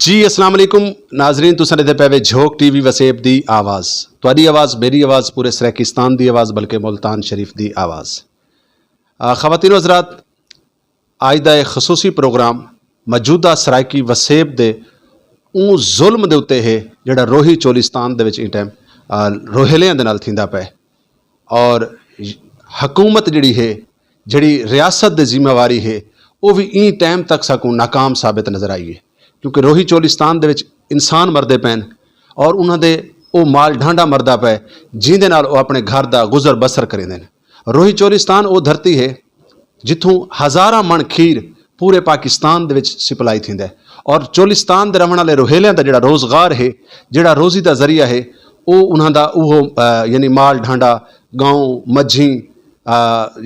जी अस्सलाम वालेकुम नाजरीन, तुसां दे पे झोक टीवी वसेब दी आवाज़, तुहाडी आवाज़ मेरी आवाज़, पूरे सराकिस्तान दी आवाज़, बल्कि मुल्तान शरीफ दी आवाज़। ख़वातीन हज़रात, अज दा खसूसी प्रोग्राम मौजूदा सराकी वसेब दे उं जुल्म दे उत्ते है जिहड़ा रोही चोलिस्तान दे विच इस टाइम रोहिलियां दे नाल थींदा पे, और हकूमत जिहड़ी है, जिहड़ी रियासत दी जिम्मेवारी है, वो भी ई टाइम तक साकू नाकाम साबित नज़र आई है। क्योंकि रोही चोलिस्तान दे विच इंसान मरदे पैन और उन्होंने वो माल ढांडा मरदा पे जिंदे नाल वो अपने घर का गुजर बसर करेंदे ने। रोही चोलिस्तान वो धरती है जिथों हज़ारां मन खीर पूरे पाकिस्तान दे विच सप्लाई थींदा है, और चोलिस्तान दे रहण वाले रोहिलियां दा जिहड़ा रोज़गार है, जिहड़ा रोज़ी दा जरिया है, वो उन्हां दा उहो यानी माल ढांडा, गाँव मझी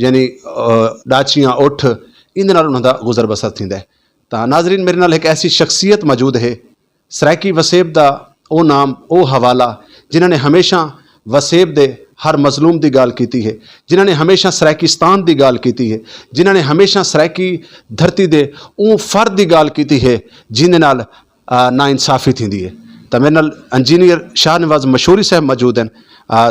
यानी डाचियां उठ, इन नाल उन्हां दा गुजर बसर थींदा है। तो नाजरीन, मेरे नाल एक ऐसी शख्सियत मौजूद है, सराकी वसेब का वो नाम, वो हवाला, जिन्होंने हमेशा वसेब दे हर मजलूम की गाल की है, जिन्होंने हमेशा सराकिस्तान की गाल की है, जिन्होंने हमेशा सराकी धरती दे उं फर्द की गाल की है जिन्हें नाल नाइंसाफ़ी थींदी है। तो मेरे नाल इंजीनियर शाहनवाज मशहूरी साहब मौजूद हैं,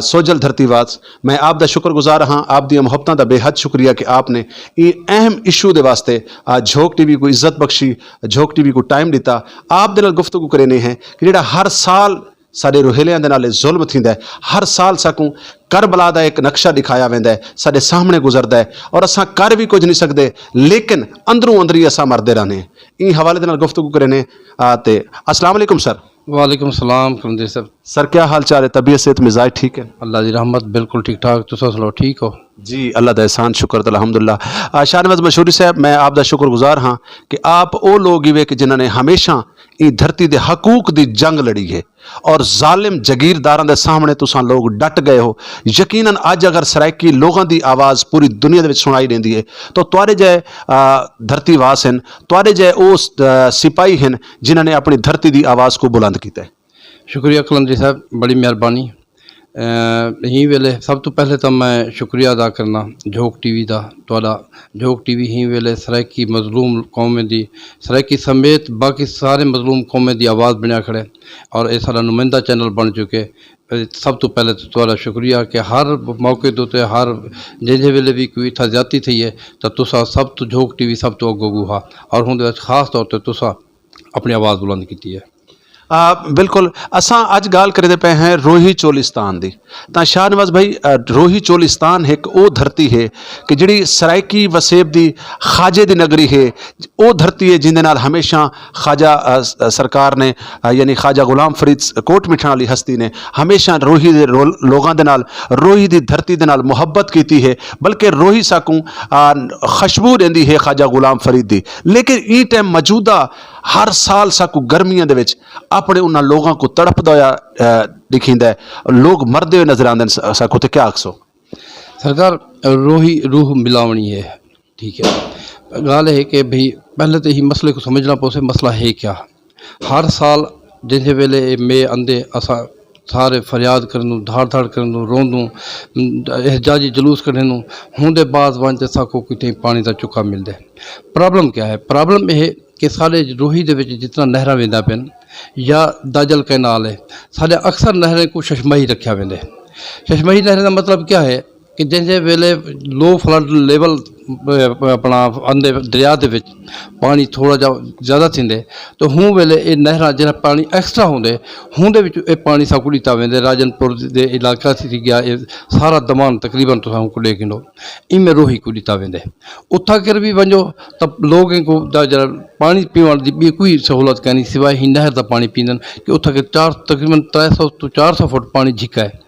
सोजल धरतीवास। मैं आप दा शुक्रगुजार हाँ, आप दी मुहब्बतां दा बेहद शुक्रिया कि आपने ये अहम इशू दे वास्ते झोक टीवी को इज्जत बख्शी, झोक टीवी को टाइम दिता। आप दे नाल गुफ्तगू करने हैं कि जिहड़ा हर साल साडे रोहिलियां दे नाल जुल्म थींदा है, हर साल साकू करबला दा एक नक्शा दिखाया वेंदा है, साडे सामने गुजरदा है, और असां कर भी कुछ नहीं सकते, लेकिन अंदरों अंदरी असां मरदे रहने। इन हवाले दे नाल गुफ्तगू करने। ते अस्सलाम वालेकुम सर। वालेकुम सलाम कलंदर साहब। सर क्या हाल चाल है? तबीयत सेहत मिजाज ठीक है? अल्लाह की रहमत, बिल्कुल ठीक ठाक। तुम सुनाओ, ठीक हो? जी अल्लाह दा एहसान, शुक्र अल्हम्दुलिल्लाह। शाहनवाज मशहूरी साहब, मैं आप दा शुक्रगुजार हाँ कि आप वो लोग ही कि जिन्होंने हमेशा इस धरती के हकूक की जंग लड़ी है, और जालिम जगीरदारां दे सामने तुसां लोग डट गए हो। यकीनन अज अगर सराइकी लोगों की आवाज़ पूरी दुनिया दे विच सुनाई देंदी है, तो तुहाडे जय धरतीवास हैं, तुहाडे जय वो सिपाही हैं जिन्होंने अपनी धरती की आवाज़ को बुलंद किया है। शुक्रिया कलंदर साहब, बड़ी मेहरबानी। ही वेले सब तो पहले तो मैं शुक्रिया अदा करना झोक टीवी का। तुहाडा झोक टीवी ही वेले सराइकी मजलूम कौमें की, सराइकी समेत बाकी सारे मजलूम कौमें की आवाज़ बनया खड़े, और ये सारा नुमाइंदा चैनल बन चुके। सब तो पहले तो तुहाडा शुक्रिया कि हर मौके तो हर जे वेले भी कोई इत्थै ज्यादती थी है तो तुसा सब तो झोक टीवी सब तो अगों हा, और हुंदे खास तौर पर तुसा अपनी आवाज़ बुलंद की है। बिल्कुल। असां अज गाल करते पे हैं रोही चोलिस्तान की। तो शाहनवाज भाई, रोही चोलिस्तान एक वो धरती है कि जिहड़ी सराइकी वसेब की ख्वाजे की नगरी है, वो धरती है जिंदे नाल हमेशा ख्वाजा सरकार ने यानी ख्वाजा गुलाम फरीद कोट मिठण वाली हस्ती ने हमेशा रोही के लोगों के नाल, रोही की धरती के नाल मुहब्बत की है, बल्कि रोही साकू खुशबू रहिंदी है ख्वाजा गुलाम फरीद की। लेकिन ई टाइम मौजूदा हर साल साकू गर्मियों के विच अपने उन्होंने लोगों को तड़पदा होया दिखींदा है, लोग मरदे हुए नजर आते हैं साकू। तो क्या आखसो सरकार? रोही रूह मिलावनी है, ठीक है। गाल है कि भाई पहले तो ही मसले को समझना पोसे, मसला है क्या। हर साल जिस वेले मे अंदे असा सारे फरियाद करनू, धाड़ धाड़ करनू, रोंदू, एहजाजी जुलूस करनू, होंदे बाद वंच साको कितने पानी का चुका मिलता है। प्रॉब्लम क्या है? प्रॉब्लम यह कि साढ़े रोही दे विच जितना नहर वेंदा पेन या दाजल कैनाल है, साढ़े अक्सर नहरें को शशमही रखा वेंदे। शशमही नहर का मतलब क्या है कि जिस वेले लो फ्लड लेवल अपना अंदे दरिया के पानी थोड़ा जा ज़्यादा थींदे, तो हूँ वेले ये नहर जो पानी एक्सट्रा होंदे ये पानी साकू ॾीता वेंदे। राजनपुर के इलाका थी गया, ये सारा दमान तकरीबन तो को 2 किलो इनमें रोही को ॾीता वेंदे। उथा कर भी वञो तो लोगों को जरा पानी पीवण की ॿी कोई सहूलत कान्हे सिवाय ही नहर का पानी पींदन कि उथा के तकरीबन 300 तो 400 फुट पानी झिका है।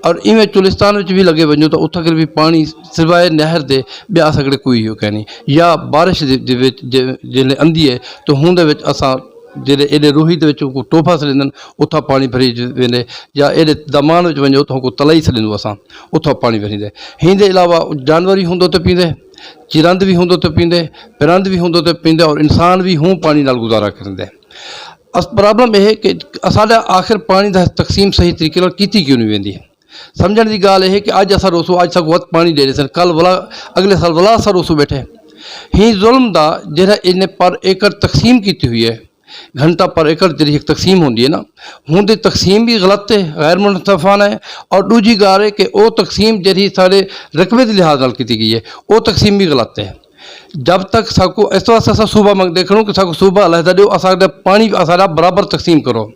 और इवें चोलिस्तान में भी लगे वञो तो उथा कर भी पानी सिवाय नहर के ॿिया सगड़े कोई हो कहनी, या बारिश जिले अंधी है तो हुंदे विच असां जेडे एडे रोही दे विच को टोफा छॾींदा उथा पानी भरी वेंदे, या एडे दमान विच वञो तो को तलाई छॾींदो असां उथा पानी भरींदे। हिन अलावा जानवर भी होंदो तो पींदे, चिरंद भी होंदो तो पींदे, पिरंद भी होंदो तो पींदे, और इंसान भी हूँ पानी नाल गुजारा करेंदे। प्रॉब्लम यह है कि असाडा आखिर पानी का तकसीम सही तरीके नाल कीती क्यों नहीं वेंदी है। समझण की गाल है कि अज असां रोसो अज साकू वक्त पानी दे रहे सन, कल वला अगले साल वला असां रोसो बैठे। ही जुल्म दा जिहड़ा इन्हें पर एकड़ तकसीम की हुई है घंटा पर एकड़ जी एक तकसीम होंगी है ना, हूँ तो तकसीम भी गलत है, गैर मुनसफाना है। और दूजी गाल है कि वह तकसीम जी साढ़े रकबे के लिहाज नाल की गई है, वह तकसीम भी गलत है। जब तक साको इस वास्ते अस सूबा मंग देखो कि साको सूबा अलहदा दो, असाडा पानी असाडा बराबर तकसीम करो।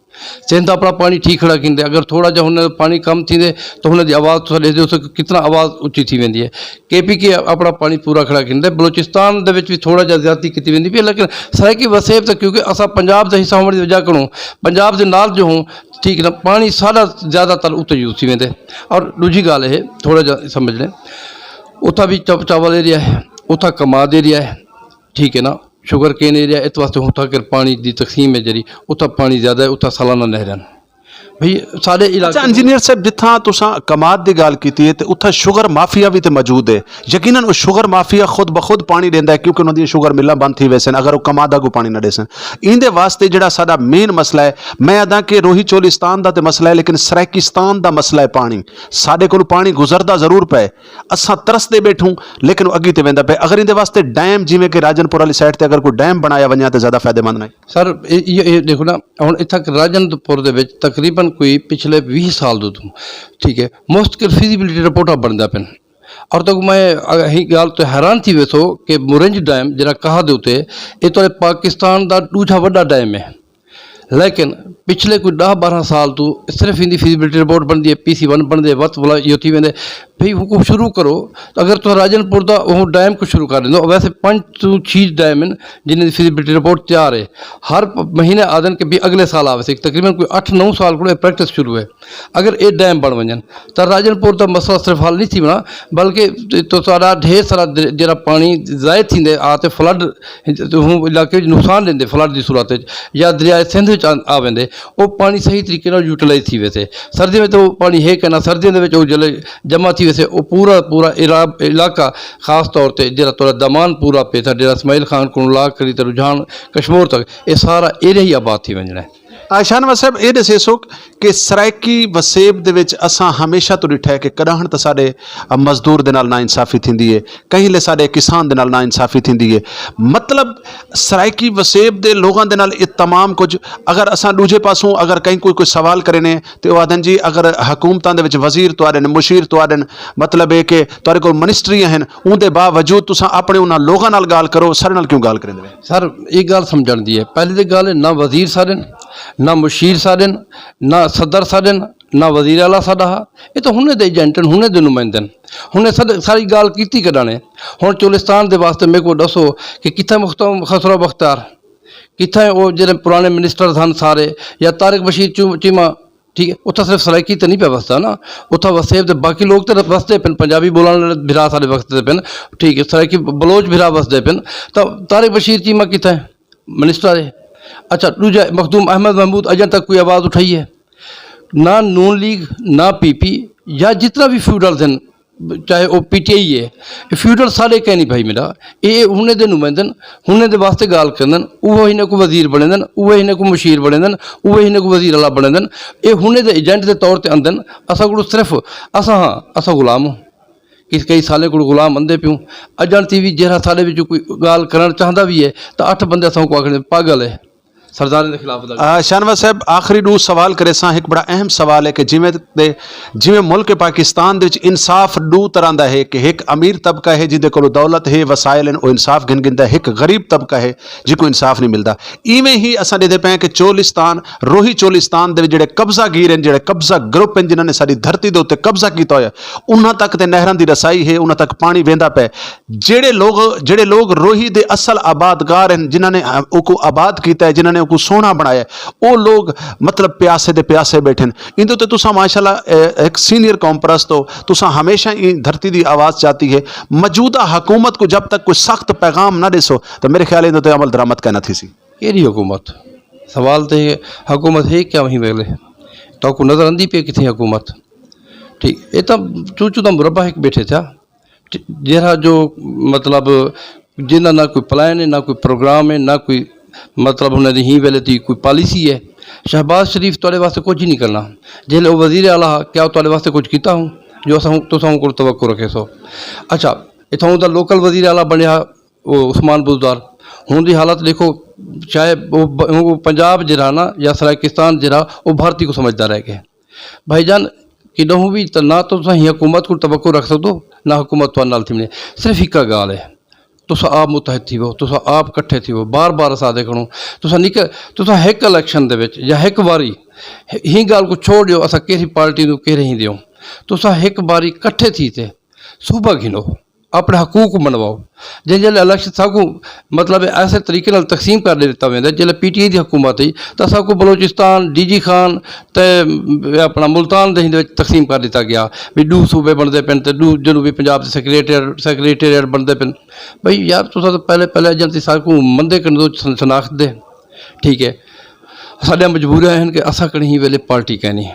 सिंध अपना पानी ठीक खड़ा कंदे, अगर थोड़ा जा हुन पानी कम थींदे तो हुन जी आवाज़ तुस ॾिसो तो कितना आवाज़ उची थी वेंदी है। KPK अपना पानी पूरा खड़ा कंदे, बलोचिस्तान दे विच भी थोड़ा जा ज़्यादती की वेंदी पई, लेकिन सराइकी वसेब तो क्योंकि असां पंजाब का हिस्सा होने की वजह करूँ पंजाब के नाल जो हूँ ठीक ना, पानी सारा ज़्यादातर उत्ते यूज़ थी वेंदे। और दूजी गाल है थोड़ा जा समझ लें, उतना भी चावल एरिया है, उतना कमाद एरिया है, ठीक है ना, शुगर केन एरिया, इस वास्ते उतना कर पानी की तकसीम है जी, उतना पानी ज़्यादा है, उतना सालाना नहरन भाई सारे अच्छा इलाके। इंजीनियर साहब, जिथा तुसां कमाद की गल की है तो उत्थे शुगर माफिया भी तो मौजूद है। यकीनन वो शुगर माफिया खुद ब खुद पानी देंदा है, क्योंकि उन्होंने शुगर मिलां बंद थी वैसे अगर वो कमादा को पानी ना दे सन। इंदे वास्ते जिहड़ा साडा मेन मसला है, मैं आदा कि रोही चोलिस्तान का तो मसला है, लेकिन सराइकिस्तान का मसला है पानी। साडे कोल पानी गुजरदा जरूर पे, असां तरसदे बैठूं लेकिन अगी ते वेंदा पे। अगर इंदे वास्ते डैम जिवें कि राजनपुर वाली साइड ते अगर कोई डैम बनाया वञे तो ज़्यादा फायदेमंद नहीं। सर ये देखो ना, हुण इत्थे राजनपुर दे विच तकरीबन कोई पिछले 20 साल तो ठीक है मुश्किल फिजिबिलिटी रिपोर्टा बनता पे। और तो मैं ही गाल तो हैरान थी वेसो कि मुरंज डैम जरा कहा दे उते ये तो पाकिस्तान का दूजा वड्डा डैम है, लेकिन पिछले कोई 10-12 साल तो सिर्फ इनकी फिजिबिलिटी रिपोर्ट बनती है, PC1 बनते वत बोला ये थी वेंदे भाई हुको शुरू करो। तो अगर तो राजनपुर का वो डैम को शुरू कर दो, वैसे 5 to 6 डैम हैं जिन्हें फिजिबिलिटी रिपोर्ट तैयार है, हर महीने आदन के भी अगले साल आवे, तकरीबन कोई 8-9 साल को प्रैक्टिस शुरू है। अगर ये डैम बन वजन तो राजनपुर का मसला सिर्फ हल नहीं थी बना, बल्कि तो सारा ढेर सारा जरा पानी ज़ाय थींदे आते फ्लड इलाके नुकसान देंदे फ्लड की सूरत, या दरिया सिंध आ वेंदे, वो पानी सही तरीके यूटिलाइज थी वैसे। सर्दियों में तो वो पानी है कहना, सर्दियों के जले जमा थी वैसे वो पूरा इलाका खास तौर पर जरा थोड़ा दमान पूरा पे था, जरा इसमाइल खान को ला करी तो रुझान कश्मीर तक ये सारा एरिया ही आबाद थी वंजना है। शाहनवाज साहब ये दसेसो कि सराइकी वसेब दे विच असां हमेशा तो डिठा है कि कॾहिं तो साडे मजदूर दे नाल नाइंसाफ़ी थींदी है, कहीं ले साडे किसान दे नाल नाइंसाफ़ी थींदी है। मतलब सराइकी वसेब दे लोगों दे नाल ये तमाम कुछ। अगर असां दूजे पासों अगर कहीं कोई सवाल करे ने तो वो आदन जी अगर हुकूमतां दे विच वजीर तुआरे ने मुशीर तुआरे ने, मतलब है कि तुआरे कोल मिनिस्ट्रियां हैं, उनके बावजूद तुसां अपने उन्हां लोगों नाल गाल करो, सारे नाल क्यों गाल करेंदे? सर एक गाल समझण दी है, पहली तो गाल है ना वजीर साडन, ना मुशीर साडन, ना सदर साडन, ना वजीर आला साडा, ये तो हुने दे एजेंट हुने दे नुमाइंदे हुने सारी गाल की कडाने। हुण चोलिस्तान दे वास्ते मेरे को दसो कि कित्थे मुख्तार खसरो बख्तियार, कित्थे वो जेह्ड़े पुराने मिनिस्टर सन सारे, या तारिक बशीर चीमा, ठीक है, उत्थे सिर्फ सराइकी तो नहीं पे बसता ना, उत्थे वसेब बाकी लोग तो बसते पे, पंजाबी बोलने भिरा सारे बसते पे, ठीक है, सराइकी बलोच भिरा बसते पे। तो तारिक बशीर चीमा कित्थे मिनिस्टर है। अच्छा दूजा मखदूम अहमद महमूद अजन तक कोई आवाज़ उठाई है ना, नून लीग ना PP या जितना भी फ्यूडल थे, चाहे वो PTI है, ये फ्यूडल सारे कह नहीं भाई मेरा, ये हुने दे नुमाइंदन हुने दे वास्ते गाल करन, वो इन्हें को वजीर बने दिन, वो इन्हें को मुशीर बने दिन, वो इन्हें को वजीर अला बने दिन, ये हुने दे एजेंट के तौर पर आंदन। असा को सिर्फ असा हाँ असा गुलाम हो कि कई साले को गुलाम आंदे प्यूं। अजन थी भी जरा साले विच कोई गाल करना चाहता भी है तो 8 बंदे असा को आखिर पागल है सरदार के खिलाफ। शाहनवाज साहब आखिरी दो सवाल करे सा, एक बड़ा अहम सवाल है कि जिमें मुल्क पाकिस्तान दे विच इंसाफ दो तरह का है कि एक अमीर तबका है जिंदे कोल दौलत है वसाइल हैं वो इंसाफ गिन गिनता है, एक गरीब तबका है जिसको इंसाफ नहीं मिलता। इवें ही असां देते पे कि चोलिस्तान रोही चोलिस्तान दे जिहड़े कब्जागीर हैं, जिहड़े कब्जा ग्रुप हैं जिन्होंने साडी धरती दे उत्ते कब्जा किया होया, उन्हां तक ते नहरां दी रसाई है, उन्हां तक पानी वेंदा पे। जिहड़े लोग रोही दे असल आबादगार हैं, जिन्होंने उको आबाद किया है, जिन्होंने को सोना बनाया, वो लोग मतलब प्यासे दे प्यासे बैठे। इन तो तुसा माशाल्लाह एक सीनियर कॉम्प्रस तो तुसा हमेशा ही धरती की आवाज़ चाहती है। मौजूदा हुकूमत को जब तक कोई सख्त पैगाम ना देसो तो मेरे ख्याल तो अमल दरामद कहना थी सी केड़ी हुकूमत। सवाल तो है हुकूमत है क्या वहीं वेले तो को नज़र आंदी पे कितनी हुकूमत, ठीक ये तो चूचू का मुरबा एक बैठे था जरा जो मतलब जिन्ना ना कोई प्लान है, ना कोई प्रोग्राम है, ना कोई मतलब उन्हें ही वेले थी कोई पॉलिसी है। शहबाज शरीफ तुहाडे वास्ते कुछ ही नहीं करना, जिसले वो वजीर आला क्या तुहाडे वास्ते कुछ किया हूँ जो तुसां को तवक्को रखे सो। अच्छा इतों का लोकल वजीर आला बनया वो उस्मान बुजदार, ਹੁਣ ਦੀ ਹਾਲਤ ਦੇਖੋ, ਚਾਹੇ ਉਹ पंजाब जरा ना या सराकिस्तान जरा वो भारतीय को समझदा रह गया भाईजान कि डहूँ भी ना तो तुसीं हुकूमत को तवक्को रख सकदो ना हुकूमत तुहाडे नाल थी। सिर्फ हिक्का गाल है, तुसां आप मुतहद थी वो, तुसां आप कट्ठे थी वो, बार बार असां देखणो तुसां हिक इलैक्शन दे विच या हिक वारी ही गाल को छोड़ ॾियो असां कहिड़ी पार्टी नूं कहिड़े ही ॾियूं, तुसां हिक बारी कट्ठे थी ते सूबा गिनो, अपने हकूक मनवाओ। जंहिं इलैक्शन साकू मतलब ऐसे तरीके नाल तकसीम कर दिता वेंदा, जिसले PTI की हुकूमत आई तो असांको बलोचिस्तान DG खान ते अपना मुल्तान दे विच तकसीम कर दिता गया भी 2 सूबे बनते पे तो 2 जनूबी पंजाब के सैक्रेटेरिएट बनते पे। भाई यार तुसां तो पहले एजेंसी साकू मंदे कन शनाख्त दे, ठीक है। साढ़े मजबूरियां हैं कि असा कहीं ही वेले पार्टी कहनी,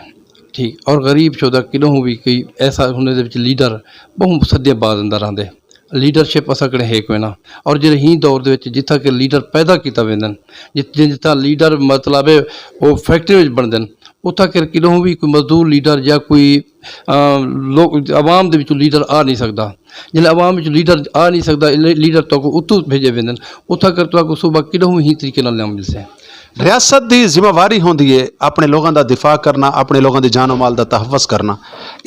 ठीक। और गरीब शोदा किडों भी कोई ऐसा होने दे विच लीडर बहुत सद्दे बाद अंदर आंदे, लीडरशिप असा कड़े है कोई ना। और जो ही दौर दे विच जिथा के लीडर पैदा किया वेंदन, जिथा लीडर मतलब वो फैक्ट्री बनते हैं, उथा कर किडों भी कोई मजदूर लीडर या कोई लोग आवाम दे विचों लीडर आ नहीं सकता। जिले आवाम विच लीडर आ नहीं सकता, लीडर तो उतों भेजे वेंदन, उथा कर तो सूबा किडों ही तरीके नाल ना मिलसे। रियासत की जिम्मेवारी होंदी है अपने लोगों का दिफा करना, अपने लोगों के जानो माल का तहफ़्फ़ुज़ करना,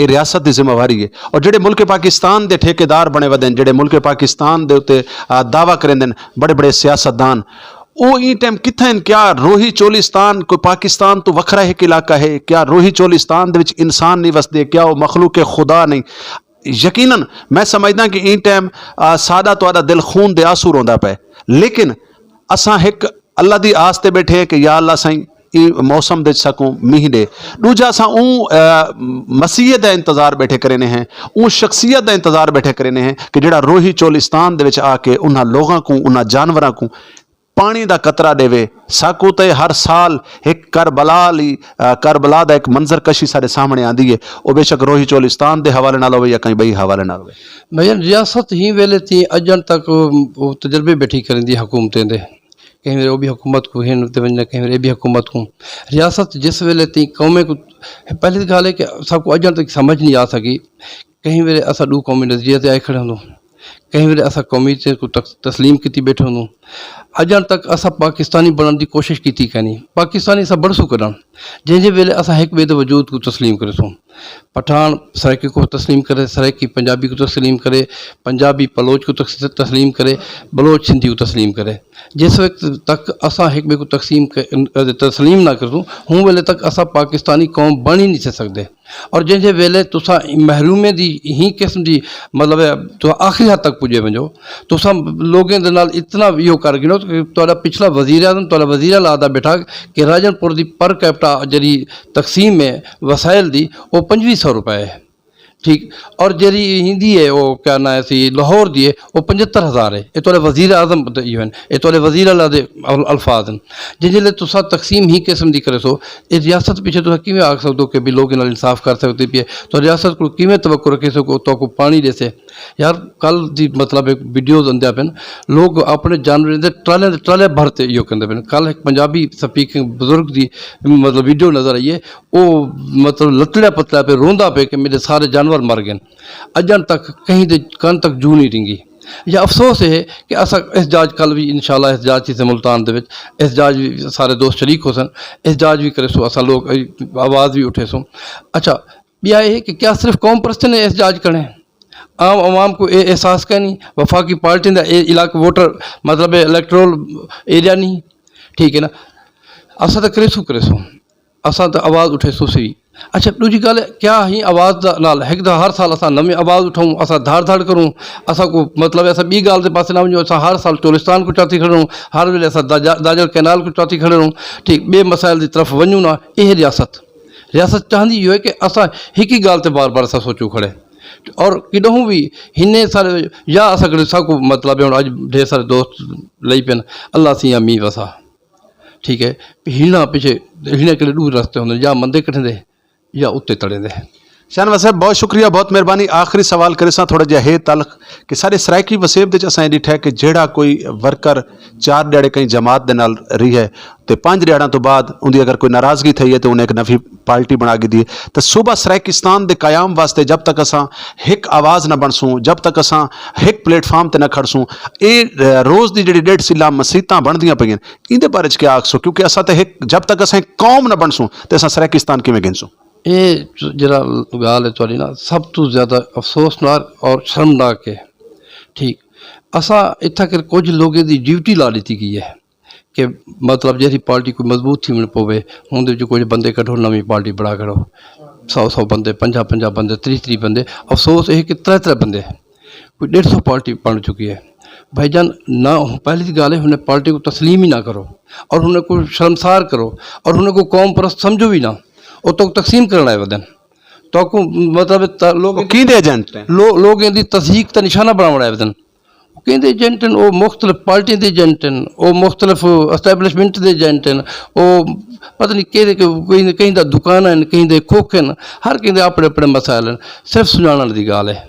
ये रियासत की जिम्मेवारी है। और जेडे मुल्क पाकिस्तान के ठेकेदार बने वदे, जेडे मुल्क पाकिस्तान के उत्ते दावा करेंदे बड़े बड़े सियासतदान, वो ई टाइम कित्थे हैं? क्या रोही चोलिस्तान कोई पाकिस्तान तो वखरा एक इलाका है? क्या रोही चोलिस्तान दे विच इंसान नहीं वसदे? क्या वो मखलूक खुदा नहीं? यकीनन मैं समझदा कि ई टाइम सादा तुहाडा दिल खून दे आंसू रोंदा पे, लेकिन असां एक अल्लाह की आस ते बैठे कि या अल्लाह साईं ई मौसम दे सकूँ मीह दे। दूजा असां मसीहत का इंतज़ार बैठे करेने हैं, शख्सियत का इंतज़ार बैठे करेने हैं कि जिहड़ा रोही चोलिस्तान दे विच आके उन्हां लोगों को, उन्हां जानवरों को पानी का कतरा देवे। साकू तो हर साल एक करबला का एक मंजर कशी सारे सामने आती है, वो बेशक रोही चोलिस्तान के हवाले नाल होवे या कहीं बई हवाले नाल होवे। भैया रियासत ही वेले थी अजन तक वो तजर्बे बैठी करेंदी हुकूमतें दे, कहीं मेरे वो भी हुकूमत को हिन वजना, कहीं मेरे भी हुकूमत को रियासत जिस वेले थी कौमे को पहली गाल है कि सबको अजन तक समझ नहीं आ सकी। कहीं मेरे असा 2 कौमी नज़रिए से आए खड़े हों, कहीं मेरे असा कौमी को तस्लीम की बैठे हों। अजन तक असा पाकिस्तानी बनने की कोशिश की कहनी, पाकिस्तानी असा बरसू कर जैसे वेले असा एक ॿिए वजूद को तस्लीम करे सो। पठान सराइकी को तस्लीम करे, सराइकी पंजाबी को तस्लीम करे, पंजाबी बलोच को तस्लीम करे, बलोच सिंधी को तस्लीम करे। जिस वक्त तक असा एक ॿिए को तस्लीम ना करूँ हूँ वेले तक असा पाकिस्तानी कौम बन ही नहीं सकते। और जैसे वेले तुसा महरूमे दी ही किस्म की मतलब तो आखिरी हद तक पुजे वजो, तुसा लोगों के नाल इतना यो कर गिनो तो पिछला वज़ीर आज़म तो वज़ीर आला आदा बैठा कि राजनपुर की पर कैपिटा जी तकसीम है वसाइल दी वो 2500 रुपए है, ठीक। और जी हिंदी है वो क्या ना सी लाहौर दी है वो 75,000 है। ये तो वज़ीर आज़म इवन ये तो वज़ीर आला दे अल्फाज हैं। जिसले तुसा तकसीम ही किस्म की करे सो ये रियासत पीछे तुसा किवें आख सकते कि भी लोगों नाल इंसाफ कर सकते पे, तो रियासत को किवें तवक्को रखे सको तो पानी देसे। यार कल दी मतलब एक वीडियोज आंदा पे लोग अपने जानवर के ट्राले भरते यो कहते पे। कल एक पंजाबी स्पीकिंग बुजुर्ग की मतलब वीडियो नज़र आई है, वो मतलब लतड़ा पतला पे रोंदा पे कि मेरे सारे जानवर मर गए। अजन तक कहीं दे कन तक जू नहीं रिंगी। यह अफसोस है कि असा एहतजाज कल भी इंशाल्लाह एहतजाज थी मुल्तान दे विच, एहतजाज भी सारे दोस्त शरीक हो सन, एहतजाज भी करे सो, असा लोग आवाज़ भी उठे सो। अच्छा बिया है कि क्या सिर्फ कौम परस्त ने एहतजाज करें, आम आवाम को ये एहसास का नहीं, वफाकी पार्टी का इलाका वोटर मतलब इलेक्ट्रोल एरिया नहीं, ठीक है ना। असा तो करे सो असा तो आवाज़ उठे सो सही। अच्छा दूजी गल क्या ही आवाज़ नाल एक हर साल असा नवी आवाज़ उठाऊँ, असा धाड़ करूँ, असा को मतलब ऐसा बी गाल के पास ना वजो, असा हर साल चोलिस्तान को चौथी खड़े रहूँ, हर वेले असा दाजल कैनाल को चौथी खड़े रहूँ, ठीक। बे मसाइल की तरफ वनूँ ना, यह रियासत चाहती है कि असा एक ही गाल बार बार असा सोचू खड़े। और किडों भी हिन्ने सारे या असा कड़े सबको मतलब हम अज ढेर सारे दोस्त लई पे अल्लाह सी मीह वसा, ठीक है। हिलना पिछे हिलने के 2 रस्ते होंगे, या मंदे कट्ठे दे या उत्ते तड़े दे। शाहनवाज साहब बहुत शुक्रिया, बहुत मेहरबानी। आखिरी सवाल करे सा थोड़ा जिहा है तलख कि सारे सराइकी वसेब दे असां डिठा है कि जेड़ा कोई वर्कर 4 ध्याड़े कहीं जमात दे नाल रही है तो 5 ध्याड़ों तो बाद उनकी अगर कोई नाराज़गी थी है तो उन्हें एक नवी पार्टी बना के दी है। तो सूबा सराइकिस्तान के कायम वास्ते जब तक असां एक आवाज़ न बनसूँ, जब तक असां एक प्लेटफॉर्म ते न खड़सूँ, ये रोज़ की जी 1.5 सिला मसीतां बनदियां पईयां, इहदे बारे च क्या आखसो? क्योंकि असां तो एक जब तक असां एक कौम न बनसूँ तो असां सराइकिस्तान किवें गिनसूँ? ये जरा गाल है थोड़ी ना सब तो ज़्यादा अफसोसनाक और शर्मनाक है। ठीक असा इत्था कर कुछ लोगों की ड्यूटी ला दी गई है कि मतलब जैसी पार्टी कोई मजबूत थी मन पवे उनके जो कुछ बंदे कढो नवी पार्टी बना करो 100 बंदे 50 बंदे 30 बंदे। अफसोस है कि 3 बंदे कोई 150 पार्टी बन चुकी है। भाईजान ना पहली गाल है उन्हें पार्टी को तस्लीम ही ना करो और उन्हें को शर्मसार करो और उन्हें को कौम परस्त समझो भी ना, वो तो तकसीम करना है वदन तो को मतलब लोग किहदे एजेंट हैं? लोगों की तस्दीक का निशाना बनाना है वदन कहते एजेंट हैं, वो मुख्तलिफ पार्टियों के एजेंट हैं, वो मुख्तलिफ एस्टैबलिशमेंट के एजेंट हैं, वो पता नहीं कहीं कहीं दुकान हैं, कहीं दे खोख हैं, हर कहीं अपने अपने मसाइल हैं। सिर्फ सुझाने की गाल है।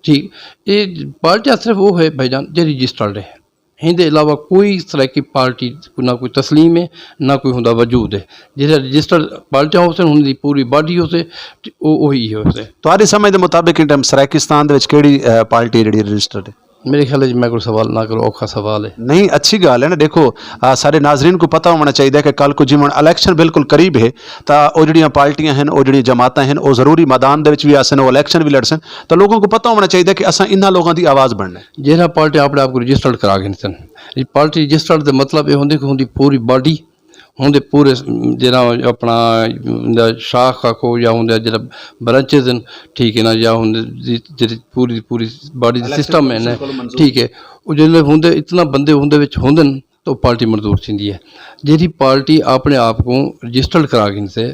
ठीक ये पार्टियां सिर्फ वो है भाईजान जो रजिस्टर्ड है, इनके अलावा कोई इस तरह की पार्टी ना कोई तस्लीम है ना कोई होंदा वजूद है। जिसे रजिस्टर्ड पार्टियां होते उनकी पूरी बॉडी होते वही होते। तुहारी समझ के मुताबिक in time सराइकिस्तान they which किहड़ी party है जिहड़ी रजिस्टर्ड है? मेरे ख्याल मैं कोई सवाल ना करो, औखा सवाल है। नहीं, अच्छी गाल है ना। देखो सारे नाजरीन को पता होना चाहिए कि कल को जिमन इलेक्शन बिल्कुल करीब है तो वो जड़ियाँ पार्टियां हैं, वो जड़ी जमातां हैं, वो जरूरी मैदान दे विच भी आसन, वो इलेक्शन भी लड़सन। तो लोगों को पता होना चाहिए कि असां इन्हां लोगों की आवाज़ बनना है। जिहड़ा पार्टी अपने आप को रजिस्टर्ड करा के सन, पार्टी रजिस्टर्ड का मतलब ये होंगे कि उनकी पूरी बॉडी होंगे पूरे जरा अपना शाख आखो या होंगे जरा ब्रांचेज हैं, ठीक है ना, या होंगे जी पूरी पूरी बॉडी सिस्टम है ना, ठीक है। वो जो होंगे इतना बंदे होंगे तो पार्टी मंजूर थी है। जी पार्टी अपने आप को रजिस्टर्ड करा के से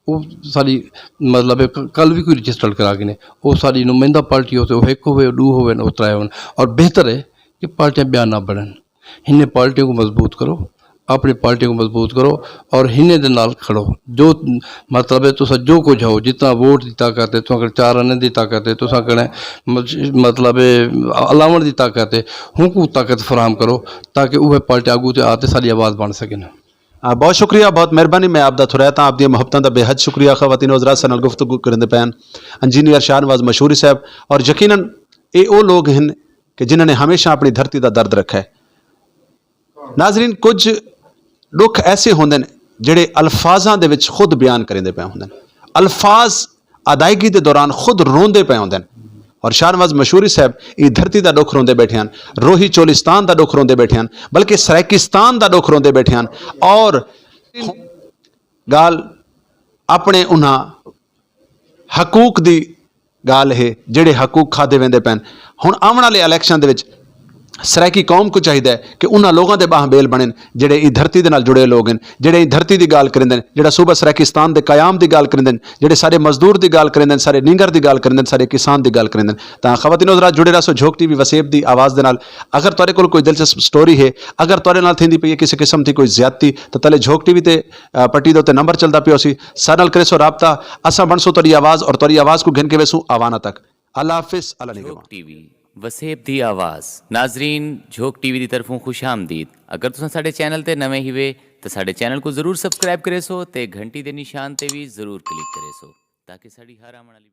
वो सारी मतलब कल भी कोई रजिस्टर्ड करा के वो सारी नुमाइंदा पार्टी होते वो एक हो 2 हो 3 हो। और बेहतर है कि पार्टियां बयान ना बढ़न। इन पार्टियों को मजबूत करो, अपनी पार्टियों को मजबूत करो और हिने दे नाल खड़ो। जो मतलब है तुसा जो कुछ हो, जितना वोट की ताकत है, तुम 4 आने की ताकत है, तुसा कने मतलब अलावण की ताकत है, हुकू ताकत फराहम करो ताकि वह पार्टी आगू से आते सारी आवाज़ बन सकें। बहुत शुक्रिया, बहुत मेहरबानी। मैं आपका थुरैता आप दी मोहब्बतां दा बेहद शुक्रिया। ख़वातीन हज़रात सा नाल गुफ्तगू करदे पैन इंजीनियर शाहनवाज मशहूरी साहब, और यकीनन ये वो लोग हैं कि जिन्होंने हमेशा अपनी धरती का दर्द रखा है। नाजरीन कुछ दुख ऐसे होंगे जिहड़े अल्फाजां दे विच खुद बयान करेंदे पे होंगे, अल्फाज अदायगी के दौरान खुद रोंदे पे होंगे। और शाहनवाज मशहूरी साहब ये धरती का दुख रोंदे बैठे हैं, रोही चोलिस्तान का दुख रोंदे बैठे हैं, बल्कि सराइकिस्तान का दुख रोंदे बैठे हैं। और गाल अपने उन्हां हकूक की गाल है जिहड़े हकूक खादे वेंदे पैन। हुण आउण वाले इलैक्शन दे विच सराइकी कौम को चाहिए कि उन्होंने लोगों के बाह बेल बने जिहड़े इस धरती के नाल जुड़े लोग हैं, जिहड़े इस धरती की गाल करेंदे, जिहड़ा सूबा सराइकिस्तान के कायम की गाल करेंदे, जिहड़े सारे मजदूर की गाल करेंदे, सारे नींगर की गाल करेंदे, सारे किसान की गाल करेंदे। तो ख़वातीन हज़रात जुड़े रहो झोक टीवी वसेब की आवाज़ के नाल। अगर तुहाडे कोल कोई दिलचस्प स्टोरी है, अगर तुहाडे नाल थींदी पई है किसी किस्म की कोई ज्यादती, तो तले झोक टीवी ते पट्टी दे उत्ते नंबर चलता पियो सी, साडे नाल करे सो राबता। असां बनसो तुहाडी आवाज़ और तुहाडी आवाज़ को घिन के वेसू आवाना तक। अल्लाह हाफिज़, अल्लाह निगहबान। टीवी वसेब दी आवाज़। नाजरीन झोक टीवी की तरफों खुश आमदीद। अगर तुम साडे चैनल ते नवे ही वे तो साडे चैनल को जरूर सबसक्राइब करे सो ते घंटी दे निशान ते भी जरूर क्लिक करे सो ताकि साड़ी हर आने वाली